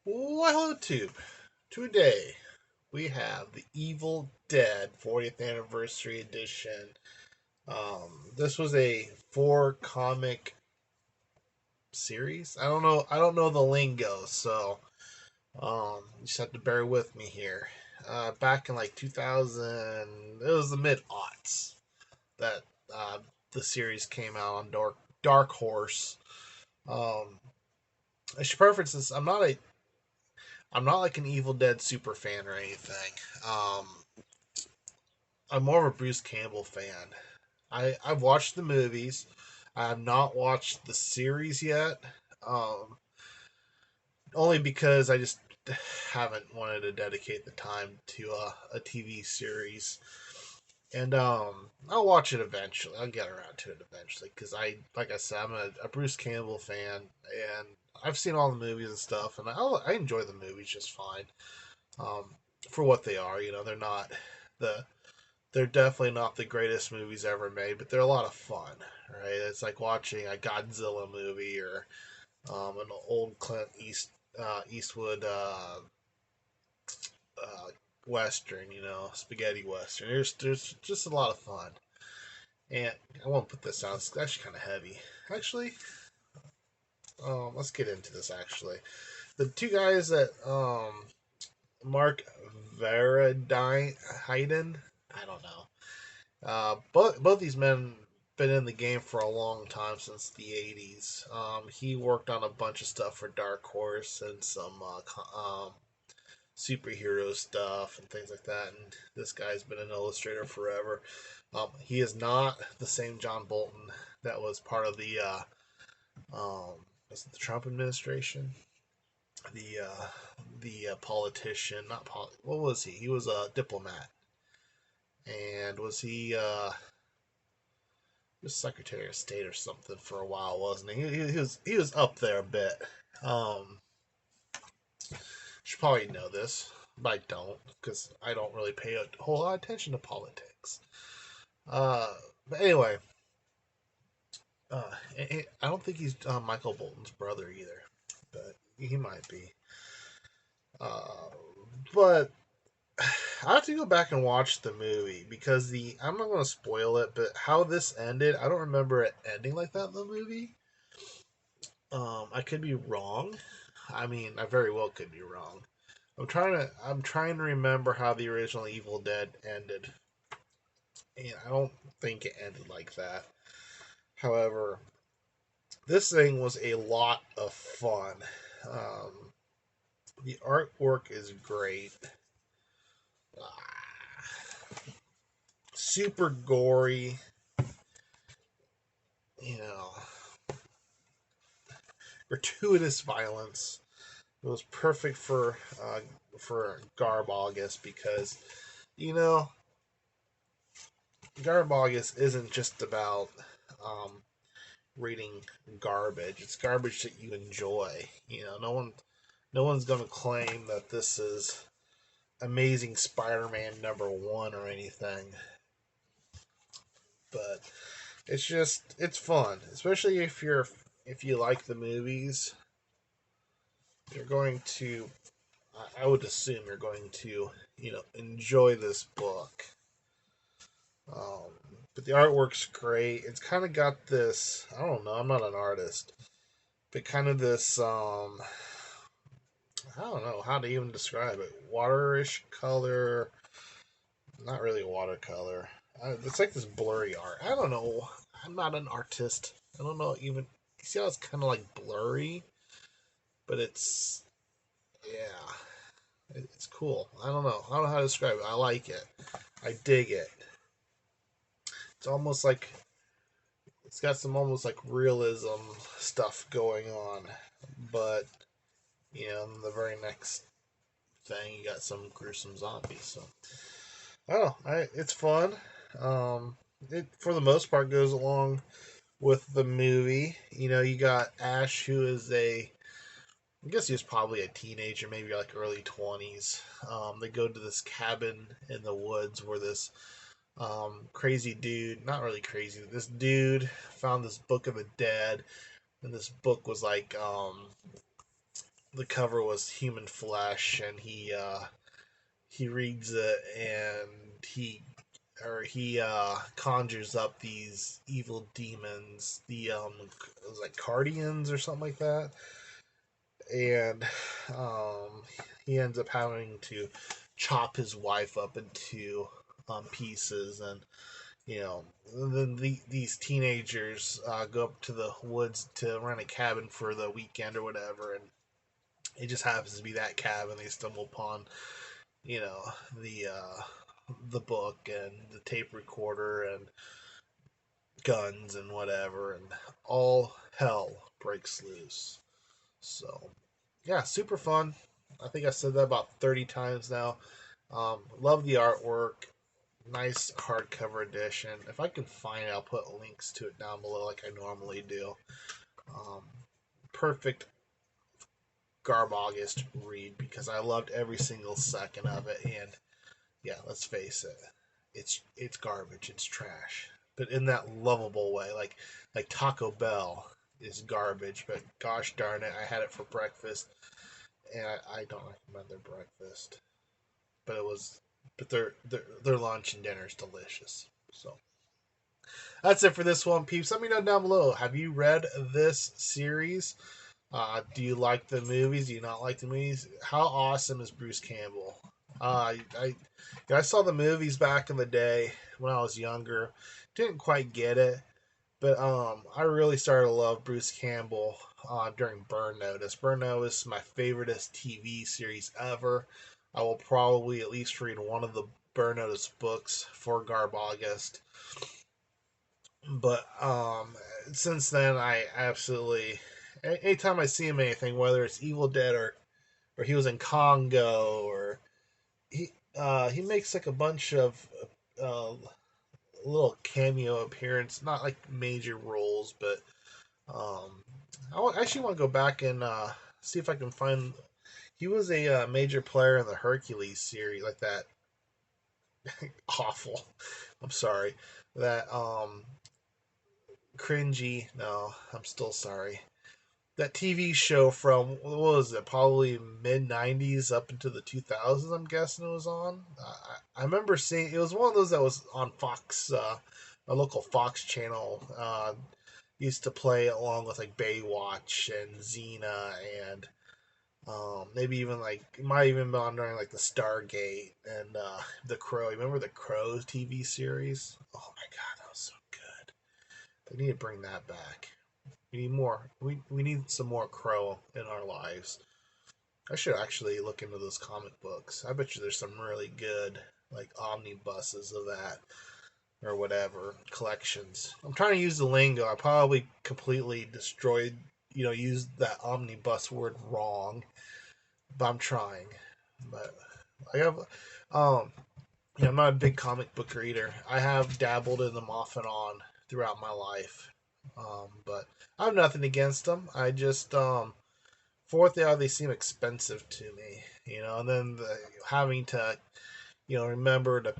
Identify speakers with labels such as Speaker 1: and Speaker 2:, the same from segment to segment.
Speaker 1: Well, hello, Tube. Today we have the Evil Dead 40th Anniversary Edition. This was a four comic series. I don't know the lingo, so you just have to bear with me here. Back in like 2000, it was the mid aughts that uh, the series came out on Dark Horse. Um, I should preface this. I'm not like an Evil Dead super fan or anything. Um, I'm more of a Bruce Campbell fan. I've watched the movies. I have not watched the series yet. Um, Only because I just haven't wanted to dedicate the time to a TV series. And I'll watch it eventually. I'll get around to it eventually because like I said, I'm a Bruce Campbell fan, and I've seen all the movies and stuff, and I enjoy the movies just fine. Um, for what they are, they're not the they're definitely not the greatest movies ever made, but they're a lot of fun, right? It's like watching a Godzilla movie or an old Eastwood western, spaghetti western. There's just a lot of fun, and I won't put this out. It's actually kind of heavy. Actually, let's get into this. Actually, the two guys that Mark Varadine Hayden, I don't know. Both these men been in the game for a long time since the '80s. He worked on a bunch of stuff for Dark Horse and some superhero stuff and things like that. And this guy's been an illustrator forever. He is not the same John Bolton that was part of the was it the Trump administration? The politician, not what was he? He was a diplomat, and was Secretary of State or something for a while, wasn't he? He was up there a bit. Um, should probably know this, but I don't because I don't really pay a whole lot of attention to politics. Uh, but anyway, I don't think he's Michael Bolton's brother either, but he might be. Uh, but I have to go back and watch the movie because I'm not going to spoil it, but how this ended, I don't remember it ending like that in the movie. I could be wrong. I mean, I very well could be wrong. I'm trying to remember how the original Evil Dead ended, and I don't think it ended like that. However, this thing was a lot of fun. Um, the artwork is great. Super gory, you know, gratuitous violence. It was perfect for GarbAugust because you know GarbAugust isn't just about um, reading garbage. It's garbage that you enjoy. No one's gonna claim that this is Amazing Spider-Man #1 or anything, but it's fun, especially if you like the movies. You're going to I would assume you're going to enjoy this book. Um, but the artwork's great. It's kind of got this. I don't know. I'm not an artist, but kind of this. I don't know how to even describe it. Waterish color. Not really watercolor. It's like this blurry art. I don't know. I'm not an artist. I don't know even. You see how it's kind of like blurry, but yeah, it's cool. I don't know. I don't know how to describe it. I like it. I dig it. It's almost like it's got some almost like realism stuff going on, but in the very next thing, you got some gruesome zombies. So I don't know. It's fun. It for the most part goes along with the movie. You got Ash, who is I guess he was probably a teenager, maybe like early 20s. They go to this cabin in the woods where this crazy dude, not really crazy, this dude found this book of the dead, and this book was like the cover was human flesh, and he reads it, and he conjures up these evil demons, the it was like Cardians or something like that, and um, he ends up having to chop his wife up into pieces, and then these teenagers go up to the woods to rent a cabin for the weekend or whatever, and it just happens to be that cabin. They stumble upon you know the book and the tape recorder and guns and whatever, and all hell breaks loose. So yeah, super fun. I think I said that about 30 times now. Love the artwork. Nice hardcover edition. If I can find it, I'll put links to it down below like I normally do. Um, Perfect GarbAugust read because I loved every single second of it. And yeah, let's face it, it's garbage. It's trash, but in that lovable way. Like Taco Bell is garbage, but gosh darn it, I had it for breakfast, and I don't recommend their breakfast, but it was, but their lunch and dinner is delicious. So that's it for this one, peeps. Let me know down below. Have you read this series? Do you like the movies? Do you not like the movies? How awesome is Bruce Campbell? I saw the movies back in the day when I was younger. Didn't quite get it, but I really started to love Bruce Campbell during Burn Notice. Burn Notice is my favoriteest TV series ever. I will probably at least read one of the Burn Notice books for GarbAugust. But since then, I absolutely anytime I see him in anything, whether it's Evil Dead or he was in Congo, or he makes like a bunch of uh, little cameo appearance, not like major roles, but actually want to go back and see if I can find. He was a major player in the Hercules series, like that. Awful. I'm sorry. That cringy. No, I'm still sorry. That TV show from what was it? Probably mid '90s up into the 2000s. I'm guessing it was on. I remember seeing it was one of those that was on Fox, a local Fox channel. Used to play along with like Baywatch and Xena and maybe even like it might even been on during like the Stargate and the Crow. Remember the Crow TV series? Oh my god, that was so good. They need to bring that back. We need more. We need some more Crow in our lives. I should actually look into those comic books. I bet you there's some really good like omnibuses of that or whatever collections. I'm trying to use the lingo. I probably completely destroyed, used that omnibus word wrong, but I'm trying. But I have, um, I'm not a big comic book reader. I have dabbled in them off and on throughout my life, but I have nothing against them. I just, fourth, they seem expensive to me, and then having to, remember to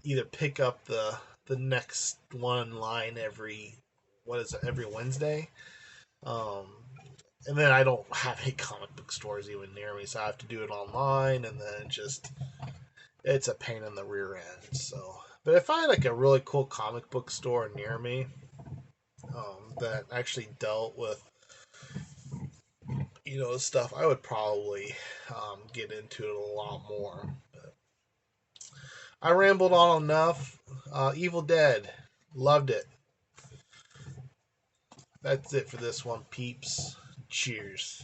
Speaker 1: either pick up the next one in line every every Wednesday. Um, and then I don't have any comic book stores even near me, so I have to do it online, and then it's a pain in the rear end. So, but if I had like a really cool comic book store near me, that actually dealt with stuff, I would probably get into it a lot more. But I rambled on enough. Evil Dead, loved it. That's it for this one, peeps. Cheers.